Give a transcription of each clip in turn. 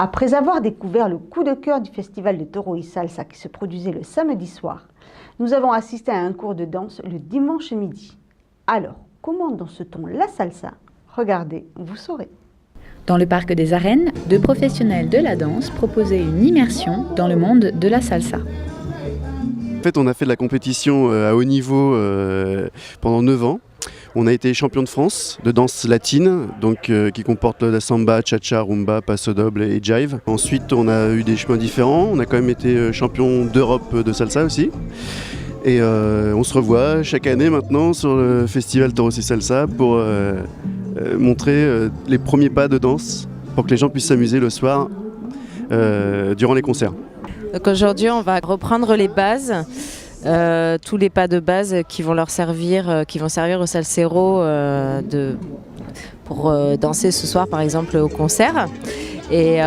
Après avoir découvert le coup de cœur du festival de Toro y Salsa qui se produisait le samedi soir, nous avons assisté à un cours de danse le dimanche midi. Alors, comment danse-t-on la salsa? Regardez, vous saurez. Dans le parc des Arènes, 2 professionnels de la danse proposaient une immersion dans le monde de la salsa. En fait, on a fait de la compétition à haut niveau pendant 9 ans. On a été champion de France de danse latine, donc qui comporte la samba, cha-cha, rumba, paso doble et jive. Ensuite, on a eu des chemins différents. On a quand même été champion d'Europe de salsa aussi. Et on se revoit chaque année maintenant sur le festival Toro y Salsa pour montrer les premiers pas de danse pour que les gens puissent s'amuser le soir durant les concerts. Donc aujourd'hui, on va reprendre les bases. Tous les pas de base qui vont servir aux salseros pour danser ce soir par exemple au concert. Et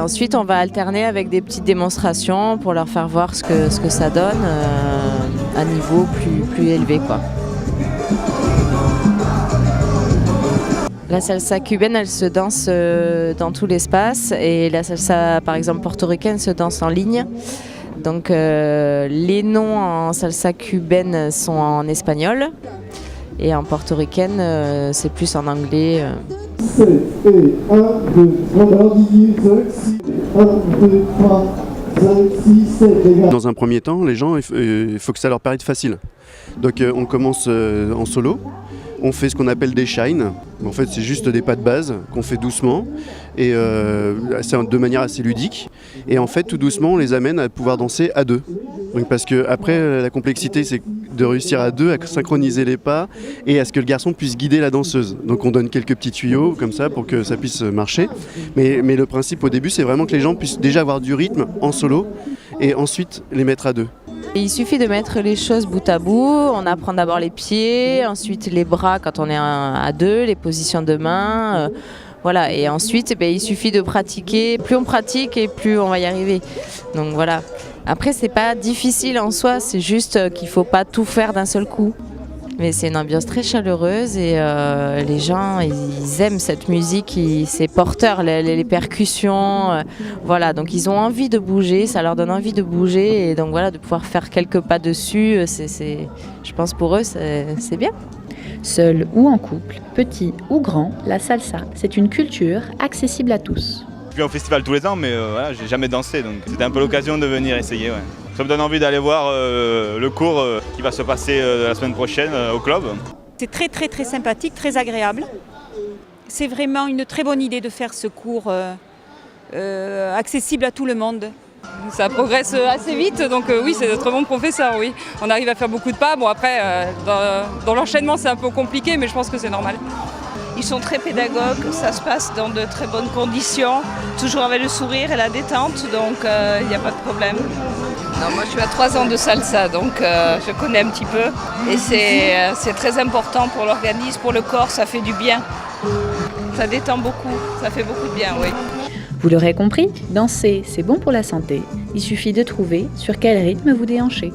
ensuite on va alterner avec des petites démonstrations pour leur faire voir ce que ça donne à niveau plus élevé, quoi. La salsa cubaine, elle se danse dans tout l'espace et la salsa par exemple portoricaine se danse en ligne. Donc les noms en salsa cubaine sont en espagnol et en portoricaine c'est plus en anglais. Dans un premier temps, les gens, il faut que ça leur paraisse facile. Donc on commence en solo. On fait ce qu'on appelle des shines. En fait, c'est juste des pas de base qu'on fait doucement et de manière assez ludique. Et en fait, tout doucement, on les amène à pouvoir danser à 2. Donc, parce que après, la complexité, c'est de réussir à 2 à synchroniser les pas et à ce que le garçon puisse guider la danseuse. Donc, on donne quelques petits tuyaux comme ça pour que ça puisse marcher. Mais le principe au début, c'est vraiment que les gens puissent déjà avoir du rythme en solo et ensuite les mettre à 2. Il suffit de mettre les choses bout à bout, on apprend d'abord les pieds, ensuite les bras quand on est à 2, les positions de main, voilà. Et ensuite il suffit de pratiquer, plus on pratique et plus on va y arriver. Donc voilà. Après c'est pas difficile en soi, c'est juste qu'il faut pas tout faire d'un seul coup. Mais c'est une ambiance très chaleureuse et les gens ils aiment cette musique, c'est porteur, les percussions, voilà, donc ils ont envie de bouger, ça leur donne envie de bouger et donc voilà, de pouvoir faire quelques pas dessus, je pense pour eux c'est bien. Seul ou en couple, petit ou grand, la salsa, c'est une culture accessible à tous. Je viens au festival tous les ans, mais voilà, j'ai jamais dansé, donc c'était un peu l'occasion de venir essayer. Ouais. Ça me donne envie d'aller voir le cours qui va se passer la semaine prochaine au club. C'est très très très sympathique, très agréable. C'est vraiment une très bonne idée de faire ce cours accessible à tout le monde. Ça progresse assez vite, donc oui, c'est de très bons professeurs, oui. On arrive à faire beaucoup de pas. Bon après, dans l'enchaînement c'est un peu compliqué, mais je pense que c'est normal. Ils sont très pédagogues, ça se passe dans de très bonnes conditions, toujours avec le sourire et la détente, donc il n'y a pas de problème. Non, moi je suis à 3 ans de salsa, donc je connais un petit peu. Et c'est très important pour l'organisme, pour le corps, ça fait du bien. Ça détend beaucoup, ça fait beaucoup de bien, oui. Vous l'aurez compris, danser, c'est bon pour la santé. Il suffit de trouver sur quel rythme vous déhanchez.